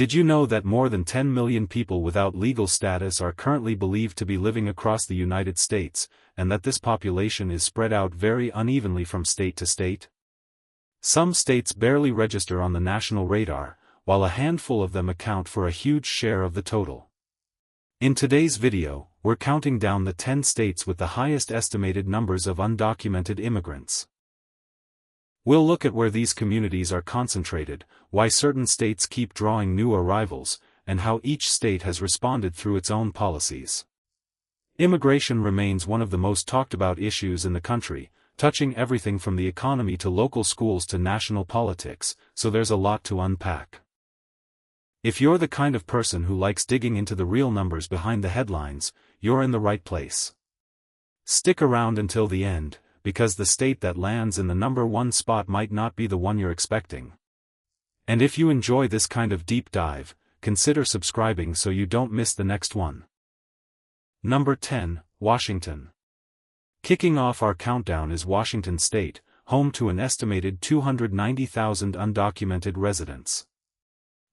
Did you know that more than 10 million people without legal status are currently believed to be living across the United States, and that this population is spread out very unevenly from state to state? Some states barely register on the national radar, while a handful of them account for a huge share of the total. In today's video, we're counting down the 10 states with the highest estimated numbers of undocumented immigrants. We'll look at where these communities are concentrated, why certain states keep drawing new arrivals, and how each state has responded through its own policies. Immigration remains one of the most talked about issues in the country, touching everything from the economy to local schools to national politics, so there's a lot to unpack. If you're the kind of person who likes digging into the real numbers behind the headlines, you're in the right place. Stick around until the end, because the state that lands in the number one spot might not be the one you're expecting. And if you enjoy this kind of deep dive, consider subscribing so you don't miss the next one. Number 10, Washington. Kicking off our countdown is Washington State, home to an estimated 290,000 undocumented residents.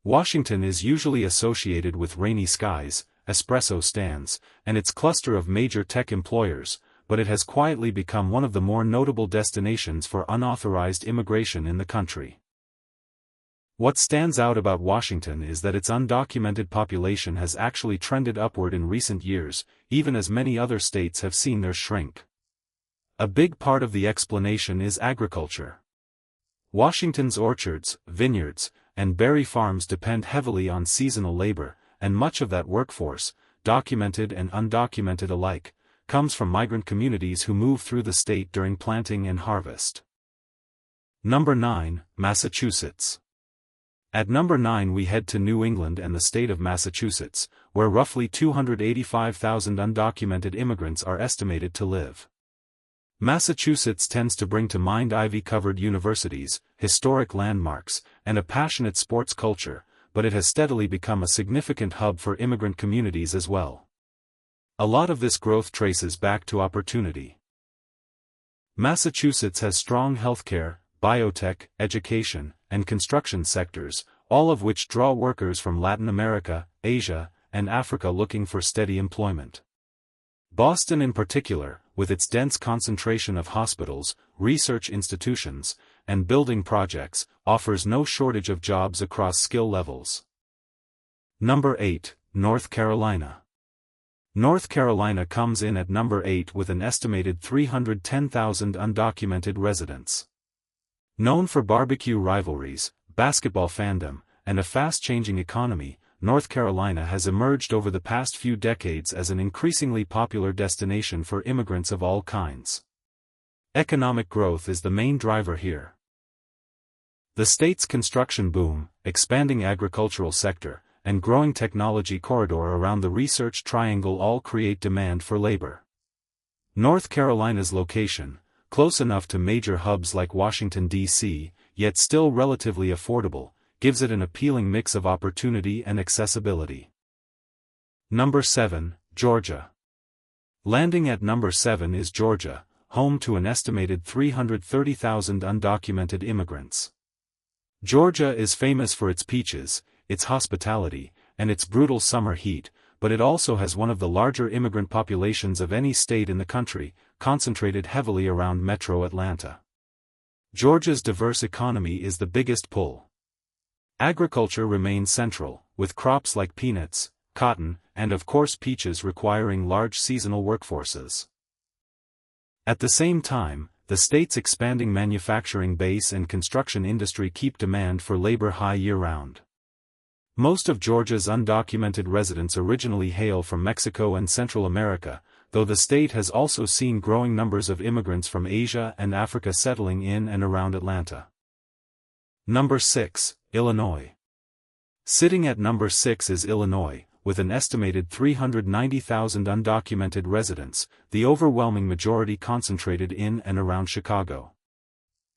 Washington is usually associated with rainy skies, espresso stands, and its cluster of major tech employers, but it has quietly become one of the more notable destinations for unauthorized immigration in the country. What stands out about Washington is that its undocumented population has actually trended upward in recent years, even as many other states have seen theirs shrink. A big part of the explanation is agriculture. Washington's orchards, vineyards, and berry farms depend heavily on seasonal labor, and much of that workforce, documented and undocumented alike, comes from migrant communities who move through the state during planting and harvest. Number 9, Massachusetts. At number 9 we head to New England and the state of Massachusetts, where roughly 285,000 undocumented immigrants are estimated to live. Massachusetts tends to bring to mind ivy-covered universities, historic landmarks, and a passionate sports culture, but it has steadily become a significant hub for immigrant communities as well. A lot of this growth traces back to opportunity. Massachusetts has strong healthcare, biotech, education, and construction sectors, all of which draw workers from Latin America, Asia, and Africa looking for steady employment. Boston in particular, with its dense concentration of hospitals, research institutions, and building projects, offers no shortage of jobs across skill levels. Number 8, North Carolina. North Carolina comes in at number 8 with an estimated 310,000 undocumented residents. Known for barbecue rivalries, basketball fandom, and a fast-changing economy, North Carolina has emerged over the past few decades as an increasingly popular destination for immigrants of all kinds. Economic growth is the main driver here. The state's construction boom, expanding agricultural sector, and growing technology corridor around the Research Triangle all create demand for labor. North Carolina's location, close enough to major hubs like Washington, D.C., yet still relatively affordable, gives it an appealing mix of opportunity and accessibility. Number 7, Georgia. Landing at number 7 is Georgia, home to an estimated 330,000 undocumented immigrants. Georgia is famous for its peaches, its hospitality, and its brutal summer heat, but it also has one of the larger immigrant populations of any state in the country, concentrated heavily around metro Atlanta. Georgia's diverse economy is the biggest pull. Agriculture remains central, with crops like peanuts, cotton, and of course peaches requiring large seasonal workforces. At the same time, the state's expanding manufacturing base and construction industry keep demand for labor high year-round. Most of Georgia's undocumented residents originally hail from Mexico and Central America, though the state has also seen growing numbers of immigrants from Asia and Africa settling in and around Atlanta. Number 6, Illinois. Sitting at number 6 is Illinois, with an estimated 390,000 undocumented residents, the overwhelming majority concentrated in and around Chicago.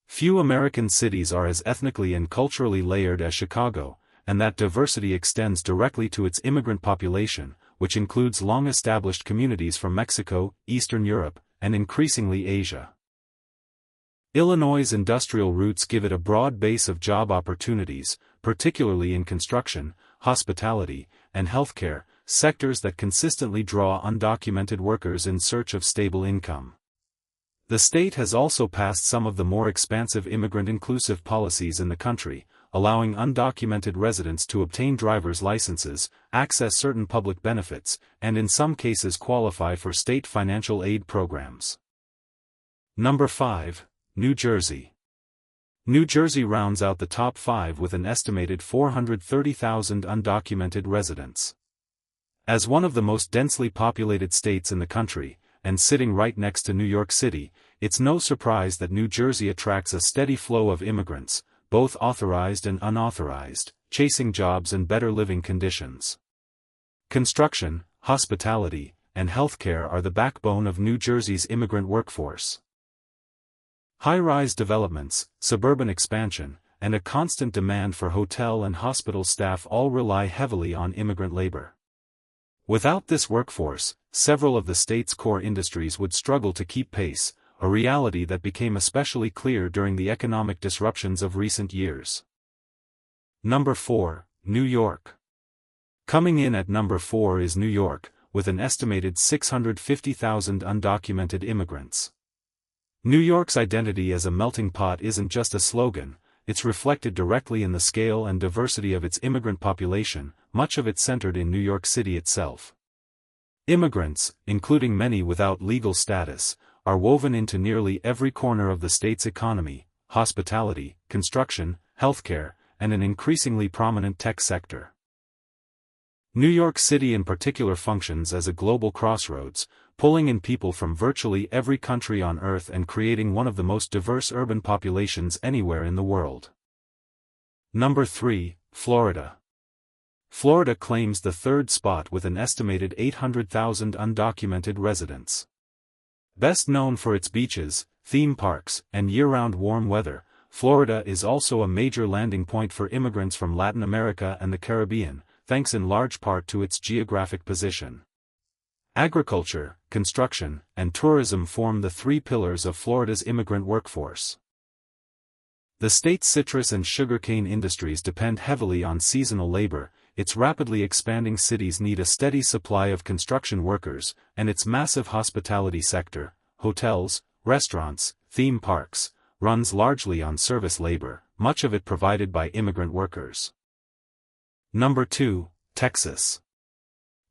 Few American cities are as ethnically and culturally layered as Chicago, and that diversity extends directly to its immigrant population, which includes long-established communities from Mexico, Eastern Europe, and increasingly Asia. Illinois' industrial roots give it a broad base of job opportunities, particularly in construction, hospitality, and healthcare, sectors that consistently draw undocumented workers in search of stable income. The state has also passed some of the more expansive immigrant-inclusive policies in the country, allowing undocumented residents to obtain driver's licenses, access certain public benefits, and in some cases qualify for state financial aid programs. Number 5. New Jersey. New Jersey rounds out the top 5 with an estimated 430,000 undocumented residents. As one of the most densely populated states in the country, and sitting right next to New York City, it's no surprise that New Jersey attracts a steady flow of immigrants, both authorized and unauthorized, chasing jobs and better living conditions. Construction, hospitality, and healthcare are the backbone of New Jersey's immigrant workforce. High-rise developments, suburban expansion, and a constant demand for hotel and hospital staff all rely heavily on immigrant labor. Without this workforce, several of the state's core industries would struggle to keep pace, a reality that became especially clear during the economic disruptions of recent years. Number 4. New York. Coming in at number 4 is New York, with an estimated 650,000 undocumented immigrants. New York's identity as a melting pot isn't just a slogan, it's reflected directly in the scale and diversity of its immigrant population, much of it centered in New York City itself. Immigrants, including many without legal status, are woven into nearly every corner of the state's economy, hospitality, construction, healthcare, and an increasingly prominent tech sector. New York City in particular functions as a global crossroads, pulling in people from virtually every country on Earth and creating one of the most diverse urban populations anywhere in the world. Number 3, Florida. Florida claims the third spot with an estimated 800,000 undocumented residents. Best known for its beaches, theme parks, and year-round warm weather, Florida is also a major landing point for immigrants from Latin America and the Caribbean, thanks in large part to its geographic position. Agriculture, construction, and tourism form the 3 pillars of Florida's immigrant workforce. The state's citrus and sugarcane industries depend heavily on seasonal labor, its rapidly expanding cities need a steady supply of construction workers, and its massive hospitality sector, hotels, restaurants, theme parks, runs largely on service labor, much of it provided by immigrant workers. Number 2, Texas.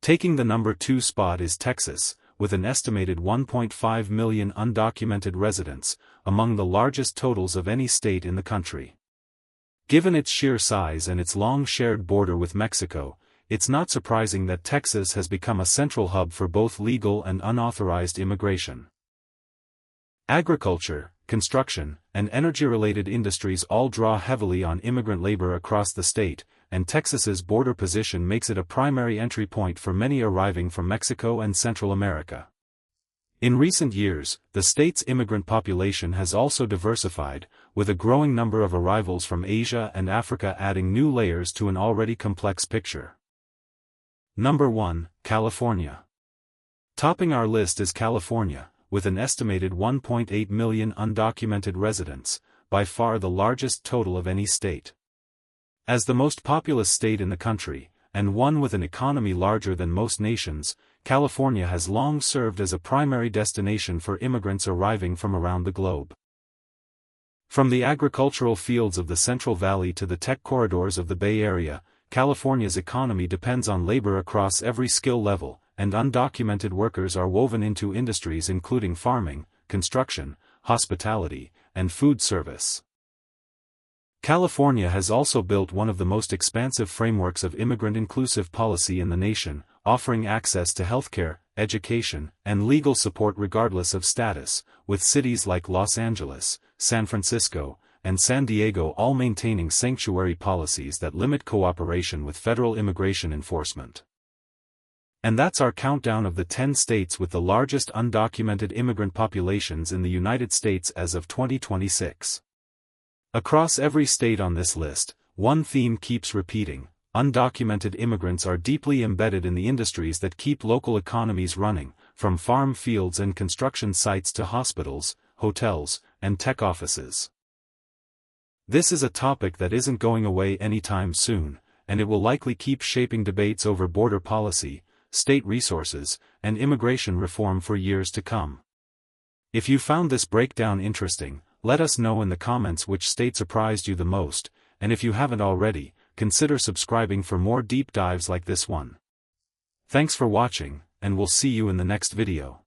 Taking the number 2 spot is Texas, with an estimated 1.5 million undocumented residents, among the largest totals of any state in the country. Given its sheer size and its long shared border with Mexico, it's not surprising that Texas has become a central hub for both legal and unauthorized immigration. Agriculture, construction, and energy-related industries all draw heavily on immigrant labor across the state, and Texas's border position makes it a primary entry point for many arriving from Mexico and Central America. In recent years, the state's immigrant population has also diversified, with a growing number of arrivals from Asia and Africa adding new layers to an already complex picture. Number 1, California. Topping our list is California, with an estimated 1.8 million undocumented residents, by far the largest total of any state. As the most populous state in the country, and one with an economy larger than most nations, California has long served as a primary destination for immigrants arriving from around the globe. From the agricultural fields of the Central Valley to the tech corridors of the Bay Area, California's economy depends on labor across every skill level, and undocumented workers are woven into industries including farming, construction, hospitality, and food service. California has also built one of the most expansive frameworks of immigrant-inclusive policy in the nation, offering access to healthcare, education, and legal support regardless of status, with cities like Los Angeles, San Francisco, and San Diego all maintaining sanctuary policies that limit cooperation with federal immigration enforcement. And that's our countdown of the 10 states with the largest undocumented immigrant populations in the United States as of 2026. Across every state on this list, one theme keeps repeating: undocumented immigrants are deeply embedded in the industries that keep local economies running, from farm fields and construction sites to hospitals, hotels, and tech offices. This is a topic that isn't going away anytime soon, and it will likely keep shaping debates over border policy, state resources, and immigration reform for years to come. If you found this breakdown interesting, let us know in the comments which state surprised you the most, and if you haven't already, consider subscribing for more deep dives like this one. Thanks for watching, and we'll see you in the next video.